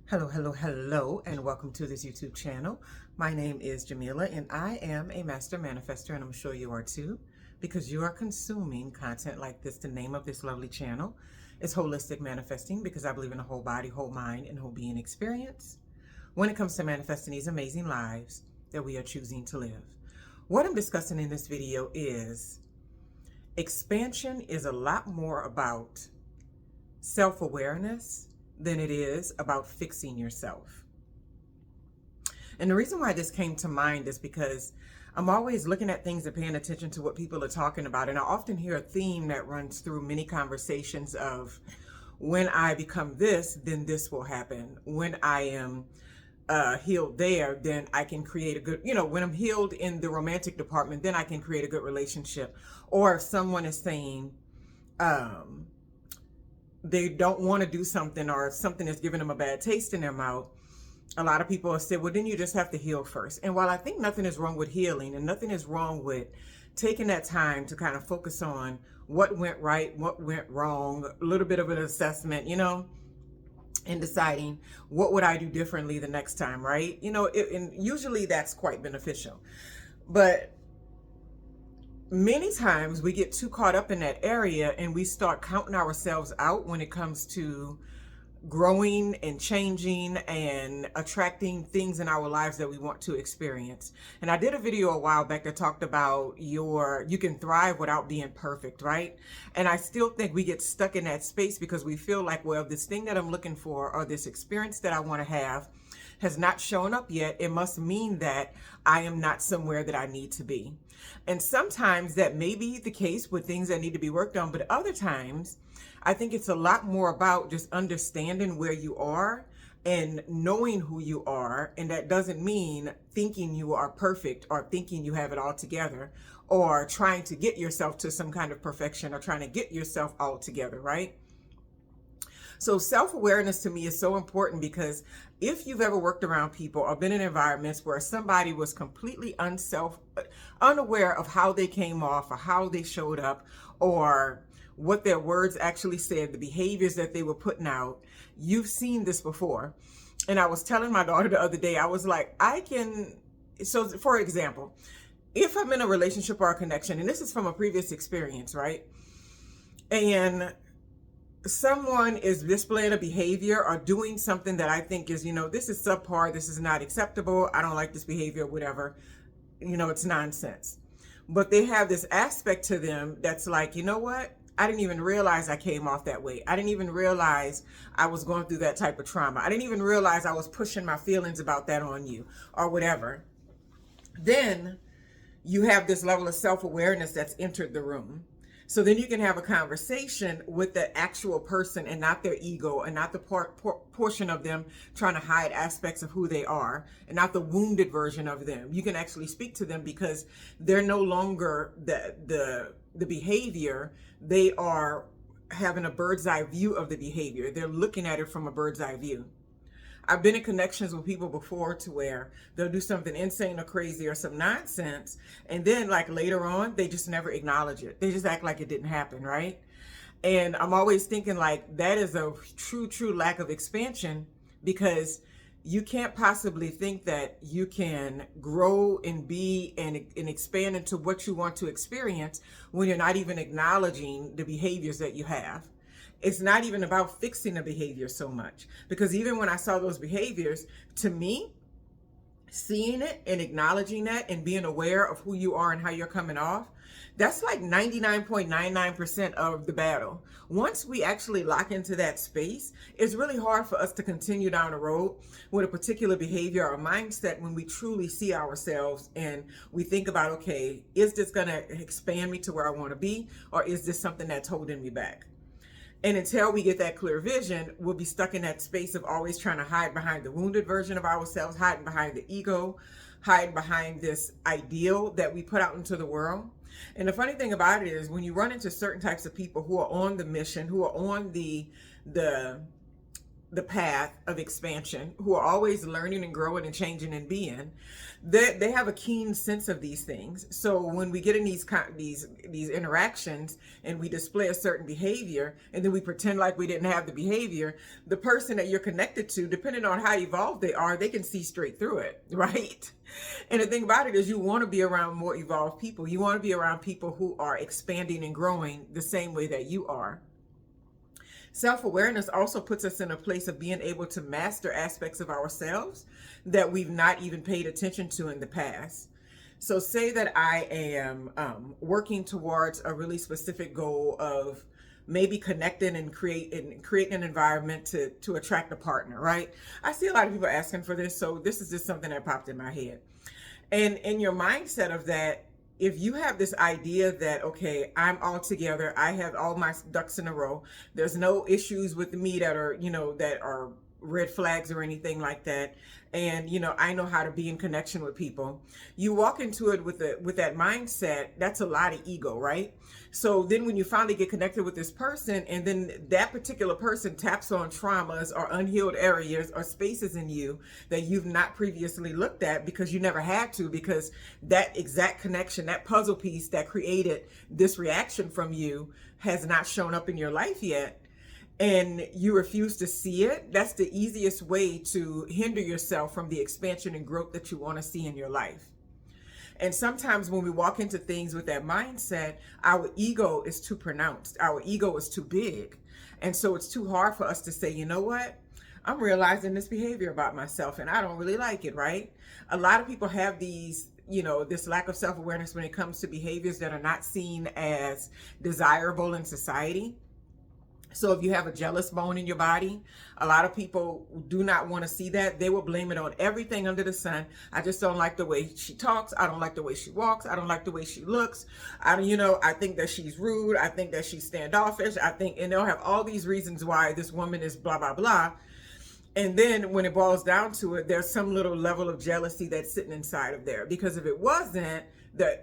Hello, hello, hello, and welcome to this YouTube channel. My name is Jamila, and I am a master manifester, and I'm sure you are too, because you are consuming content like this. The name of this lovely channel is Holistic Manifesting, because I believe in a whole body, whole mind, and whole being experience when it comes to manifesting these amazing lives that we are choosing to live. What I'm discussing in this video is expansion is a lot more about self-awareness than it is about fixing yourself. And the reason why this came to mind is because I'm always looking at things and paying attention to what people are talking about. And I often hear a theme that runs through many conversations of, when I become this, then this will happen. When I am healed there, then I can create a good, when I'm healed in the romantic department, then I can create a good relationship. Or if someone is saying, they don't want to do something, or something is giving them a bad taste in their mouth, a lot of people have said, well, then you just have to heal first. And while I think nothing is wrong with healing, and nothing is wrong with taking that time to kind of focus on what went right, what went wrong, a little bit of an assessment, and deciding what would I do differently the next time, right? And usually that's quite beneficial. But many times we get too caught up in that area and we start counting ourselves out when it comes to growing and changing and attracting things in our lives that we want to experience. And I did a video a while back that talked about you can thrive without being perfect, right? And I still think we get stuck in that space because we feel like, well, this thing that I'm looking for, or this experience that I want to have, has not shown up yet. It must mean that I am not somewhere that I need to be. And sometimes that may be the case with things that need to be worked on, but other times I think it's a lot more about just understanding where you are and knowing who you are. And that doesn't mean thinking you are perfect or thinking you have it all together, or trying to get yourself to some kind of perfection, or trying to get yourself all together, right? So self-awareness to me is so important, because if you've ever worked around people or been in environments where somebody was completely unaware of how they came off, or how they showed up, or what their words actually said, the behaviors that they were putting out, you've seen this before. And I was telling my daughter the other day, I was like, so for example, if I'm in a relationship or a connection, and this is from a previous experience, right? And someone is displaying a behavior or doing something that I think is, this is subpar, this is not acceptable, I don't like this behavior, whatever, it's nonsense. But they have this aspect to them that's like, you know what? I didn't even realize I came off that way. I didn't even realize I was going through that type of trauma. I didn't even realize I was pushing my feelings about that on you, or whatever. Then you have this level of self-awareness that's entered the room. So then you can have a conversation with the actual person, and not their ego, and not the portion of them trying to hide aspects of who they are, and not the wounded version of them. You can actually speak to them because they're no longer the behavior. They are having a bird's eye view of the behavior. They're looking at it from a bird's eye view. I've been in connections with people before to where they'll do something insane or crazy or some nonsense, and then like later on, they just never acknowledge it. They just act like it didn't happen, right? And I'm always thinking like that is a true lack of expansion, because you can't possibly think that you can grow and be and expand into what you want to experience when you're not even acknowledging the behaviors that you have. It's not even about fixing the behavior so much, because even when I saw those behaviors, to me, seeing it and acknowledging that and being aware of who you are and how you're coming off, that's like 99.99% of the battle. Once we actually lock into that space, it's really hard for us to continue down the road with a particular behavior or mindset when we truly see ourselves and we think about, okay, is this going to expand me to where I want to be, or is this something that's holding me back? And until we get that clear vision, we'll be stuck in that space of always trying to hide behind the wounded version of ourselves, hiding behind the ego, hiding behind this ideal that we put out into the world. And the funny thing about it is, when you run into certain types of people who are on the mission, who are on the the path of expansion, who are always learning and growing and changing and being, they have a keen sense of these things. So when we get in these interactions and we display a certain behavior and then we pretend like we didn't have the behavior, the person that you're connected to, depending on how evolved they are, they can see straight through it, right? And the thing about it is, you want to be around more evolved people. You want to be around people who are expanding and growing the same way that you are. Self-awareness also puts us in a place of being able to master aspects of ourselves that we've not even paid attention to in the past. So say that I am working towards a really specific goal of maybe connecting and creating an environment to attract a partner, right? I see a lot of people asking for this, so this is just something that popped in my head. And in your mindset of that, if you have this idea that, okay, I'm all together, I have all my ducks in a row, there's no issues with me that are, that are red flags or anything like that, and I know how to be in connection with people, you walk into it with that mindset. That's a lot of ego, right? So then when you finally get connected with this person, and then that particular person taps on traumas or unhealed areas or spaces in you that you've not previously looked at because you never had to, because that exact connection, that puzzle piece that created this reaction from you has not shown up in your life yet, and you refuse to see it, that's the easiest way to hinder yourself from the expansion and growth that you want to see in your life. And sometimes when we walk into things with that mindset, our ego is too pronounced. Our ego is too big. And so it's too hard for us to say, you know what? I'm realizing this behavior about myself and I don't really like it, right? A lot of people have these, this lack of self-awareness when it comes to behaviors that are not seen as desirable in society. So if you have a jealous bone in your body, a lot of people do not want to see that. They will blame it on everything under the sun. I just don't like the way she talks. I don't like the way she walks. I don't like the way she looks. I think that she's rude. I think that she's standoffish. And they'll have all these reasons why this woman is blah, blah, blah. And then when it boils down to it, there's some little level of jealousy that's sitting inside of there. Because if it wasn't,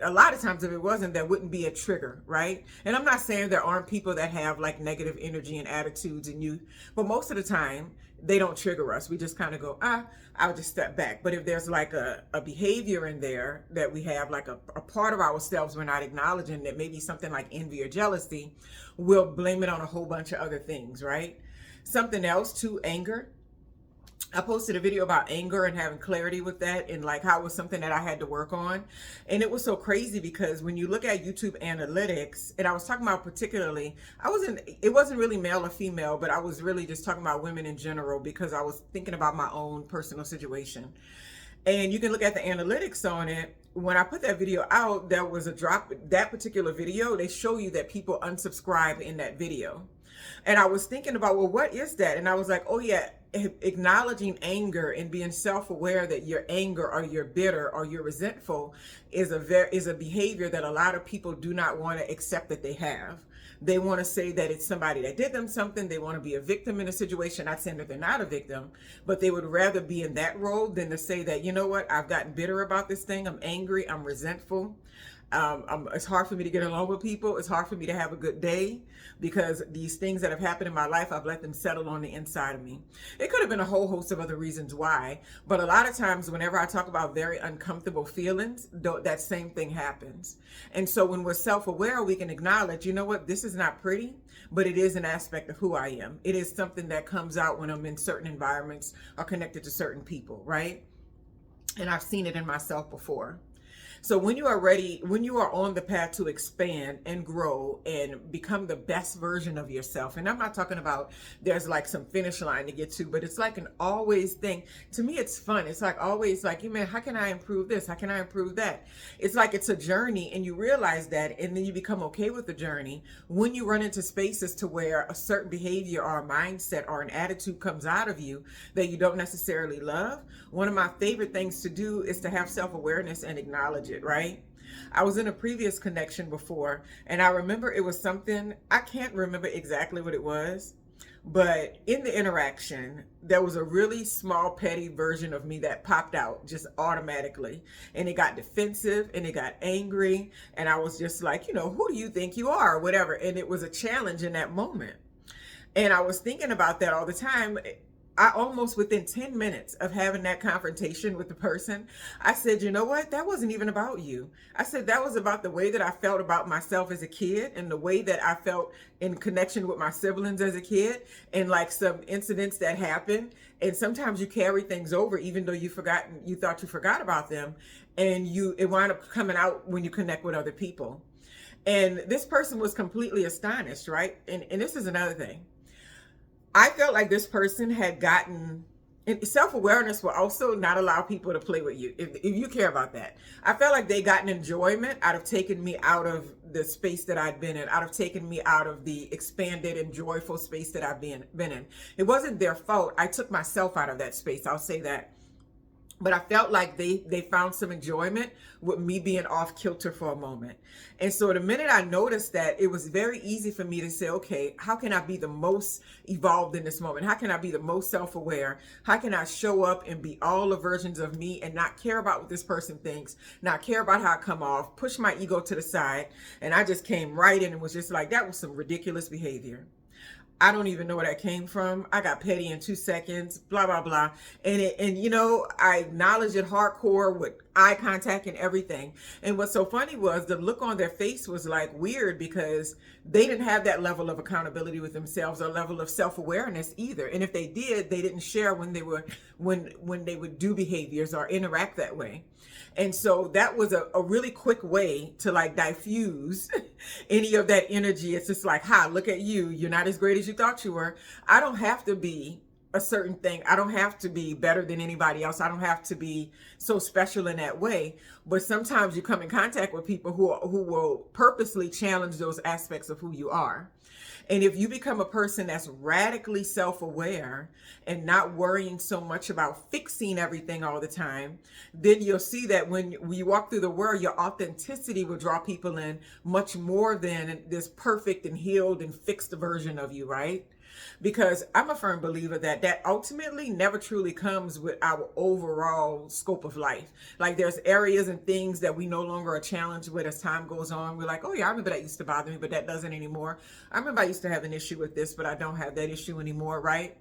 a lot of times if it wasn't, that wouldn't be a trigger, right? And I'm not saying there aren't people that have like negative energy and attitudes in you, but most of the time they don't trigger us. We just kind of go, I'll just step back. But if there's like a behavior in there that we have, like a part of ourselves we're not acknowledging, that maybe something like envy or jealousy, we'll blame it on a whole bunch of other things, right? Something else too, anger. I posted a video about anger and having clarity with that, and like how it was something that I had to work on. And it was so crazy because when you look at YouTube analytics, and I was talking about particularly, it wasn't really male or female, but I was really just talking about women in general because I was thinking about my own personal situation. And you can look at the analytics on it. When I put that video out, there was a drop. That particular video, they show you that people unsubscribe in that video. And I was thinking about, well, what is that? And I was like, oh yeah, acknowledging anger and being self-aware that your anger or you're bitter or you're resentful is a behavior that a lot of people do not want to accept that they have. They want to say that it's somebody that did them something. They want to be a victim in a situation. Not saying that they're not a victim, but they would rather be in that role than to say that, you know what, I've gotten bitter about this thing. I'm angry. I'm resentful. It's hard for me to get along with people. It's hard for me to have a good day because these things that have happened in my life, I've let them settle on the inside of me. It could have been a whole host of other reasons why, but a lot of times whenever I talk about very uncomfortable feelings, that same thing happens. And so when we're self-aware, we can acknowledge, you know what, this is not pretty, but it is an aspect of who I am. It is something that comes out when I'm in certain environments or connected to certain people, right? And I've seen it in myself before. So when you are ready, when you are on the path to expand and grow and become the best version of yourself, and I'm not talking about there's like some finish line to get to, but it's like an always thing. To me, it's fun. It's like always like, man, how can I improve this? How can I improve that? It's like it's a journey, and you realize that, and then you become okay with the journey. When you run into spaces to where a certain behavior or a mindset or an attitude comes out of you that you don't necessarily love, one of my favorite things to do is to have self-awareness and acknowledge it, right? I was in a previous connection before, and I remember it was something, I can't remember exactly what it was, but in the interaction, there was a really small, petty version of me that popped out just automatically, and it got defensive and it got angry, and I was just like, who do you think you are, or whatever, and it was a challenge in that moment. And I was thinking about that all the time. I almost within 10 minutes of having that confrontation with the person, I said, you know what? That wasn't even about you. I said, that was about the way that I felt about myself as a kid and the way that I felt in connection with my siblings as a kid and like some incidents that happened. And sometimes you carry things over, even though you thought you forgot about them. And it wound up coming out when you connect with other people. And this person was completely astonished, right? And this is another thing. I felt like this person had gotten, and self-awareness will also not allow people to play with you if you care about that. I felt like they got an enjoyment out of taking me out of the space that I'd been in, out of taking me out of the expanded and joyful space that I've been in. It wasn't their fault. I took myself out of that space. I'll say that. But I felt like they found some enjoyment with me being off kilter for a moment. And so the minute I noticed that, it was very easy for me to say, okay, how can I be the most evolved in this moment? How can I be the most self-aware? How can I show up and be all the versions of me and not care about what this person thinks, not care about how I come off, push my ego to the side? And I just came right in and was just like, that was some ridiculous behavior. I don't even know where that came from. I got petty in 2 seconds, blah, blah, blah. And you know, I acknowledged it hardcore with eye contact and everything. And what's so funny was the look on their face was like weird because they didn't have that level of accountability with themselves or level of self-awareness either. And if they did, they didn't share when they would do behaviors or interact that way. And so that was a really quick way to like diffuse any of that energy. It's just like, ha, look at you. You're not as great as you thought you were. I don't have to be a certain thing. I don't have to be better than anybody else. I don't have to be so special in that way. But sometimes you come in contact with people who will purposely challenge those aspects of who you are. And if you become a person that's radically self-aware and not worrying so much about fixing everything all the time, then you'll see that when you walk through the world, your authenticity will draw people in much more than this perfect and healed and fixed version of you, right? Because I'm a firm believer that ultimately never truly comes with our overall scope of life. Like there's areas and things that we no longer are challenged with as time goes on. We're like, oh yeah, I remember that used to bother me, but that doesn't anymore. I remember I used to have an issue with this, but I don't have that issue anymore, right?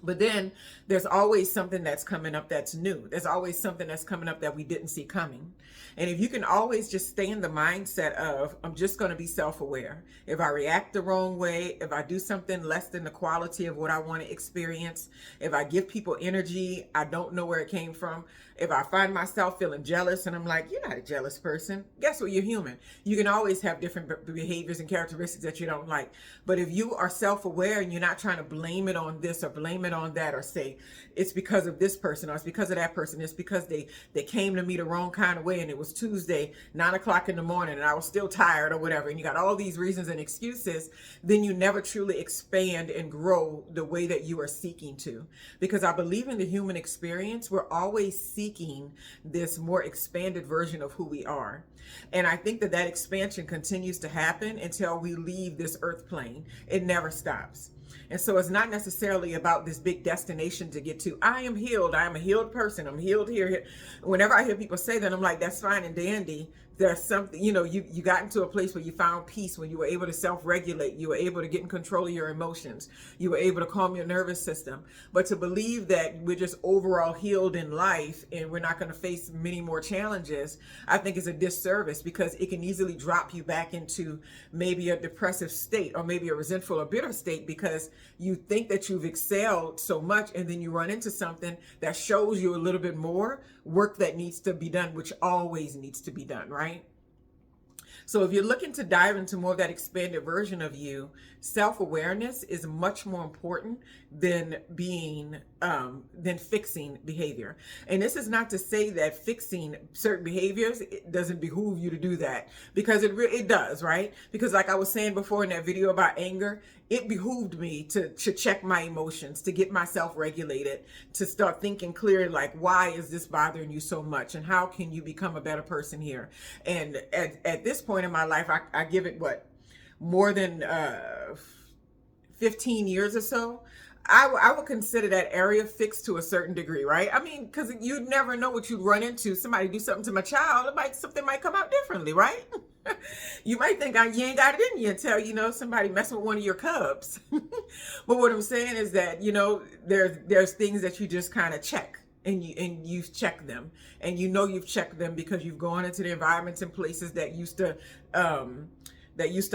But then there's always something that's coming up that's new. There's always something that's coming up that we didn't see coming. And if you can always just stay in the mindset of, I'm just going to be self-aware. If I react the wrong way, if I do something less than the quality of what I want to experience, if I give people energy, I don't know where it came from. If I find myself feeling jealous and I'm like, you're not a jealous person. Guess what? You're human. You can always have different behaviors and characteristics that you don't like. But if you are self-aware and you're not trying to blame it on this or blame it on that or say it's because of this person or it's because of that person, it's because they came to me the wrong kind of way and it was Tuesday, 9 o'clock in the morning and I was still tired or whatever, and you got all these reasons and excuses, then you never truly expand and grow the way that you are seeking to. Because I believe in the human experience, we're always seeking this more expanded version of who we are. And I think that expansion continues to happen until we leave this earth plane. It never stops. And so it's not necessarily about this big destination to get to. I am healed. I am a healed person. I'm healed here. Whenever I hear people say that, I'm like, that's fine and dandy. There's something, you got into a place where you found peace, when you were able to self-regulate, you were able to get in control of your emotions, you were able to calm your nervous system. But to believe that we're just overall healed in life and we're not going to face many more challenges, I think is a disservice, because it can easily drop you back into maybe a depressive state or maybe a resentful or bitter state, because you think that you've excelled so much and then you run into something that shows you a little bit more work that needs to be done, which always needs to be done, right? So if you're looking to dive into more of that expanded version of you, self-awareness is much more important than than fixing behavior. And this is not to say that fixing certain behaviors, it doesn't behoove you to do that, because it does, right? Because like I was saying before in that video about anger, it behooved me to check my emotions, to get myself regulated, to start thinking clearly, like, why is this bothering you so much? And how can you become a better person here? And at this point in my life, I give it more than 15 years or so. I would consider that area fixed to a certain degree, right? I mean, because you'd never know what you'd run into. Somebody do something to my child, something might come out differently, right? You might think you ain't got it in you until somebody messing with one of your cubs. But what I'm saying is that there's things that you just kind of check, and you've checked them, and you've checked them because you've gone into the environments and places that used to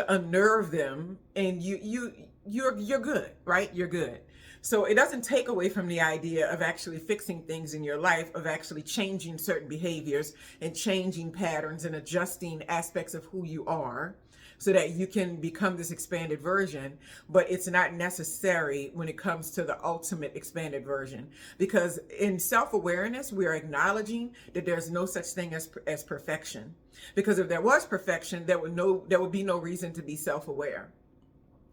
unnerve them, and you're good, right? You're good. So it doesn't take away from the idea of actually fixing things in your life, of actually changing certain behaviors and changing patterns and adjusting aspects of who you are so that you can become this expanded version. But it's not necessary when it comes to the ultimate expanded version, because in self-awareness, we're acknowledging that there's no such thing as perfection. Because if there was perfection, there would be no reason to be self-aware.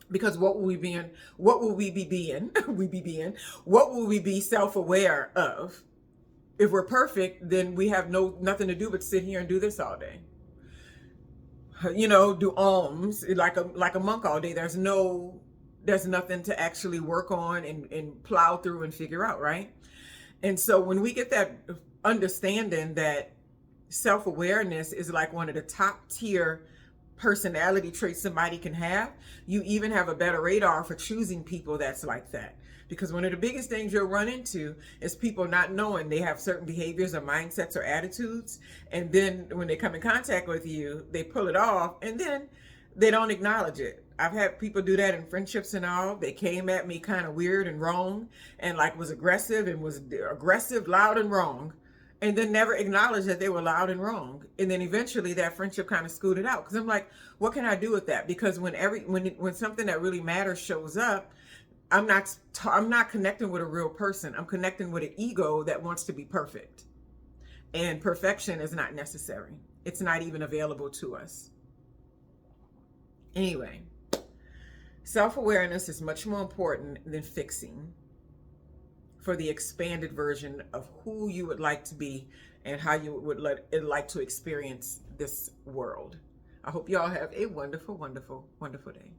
Because what will we be self-aware of? If we're perfect, then we have nothing to do but sit here and do this all day. Do alms like a monk all day. There's nothing to actually work on and plow through and figure out, right? And so when we get that understanding that self-awareness is like one of the top tier personality traits somebody can have, you even have a better radar for choosing people that's like that. Because one of the biggest things you'll run into is people not knowing they have certain behaviors or mindsets or attitudes, and then when they come in contact with you, they pull it off, and then they don't acknowledge it. I've had people do that in friendships and all. They came at me kind of weird and wrong, and was aggressive, loud and wrong, and then never acknowledged that they were loud and wrong. And then eventually that friendship kind of scooted out, because I'm like, what can I do with that? Because when something that really matters shows up, I'm not connecting with a real person. I'm connecting with an ego that wants to be perfect. And perfection is not necessary. It's not even available to us. Anyway, self-awareness is much more important than fixing for the expanded version of who you would like to be and how you would like to experience this world. I hope y'all have a wonderful, wonderful, wonderful day.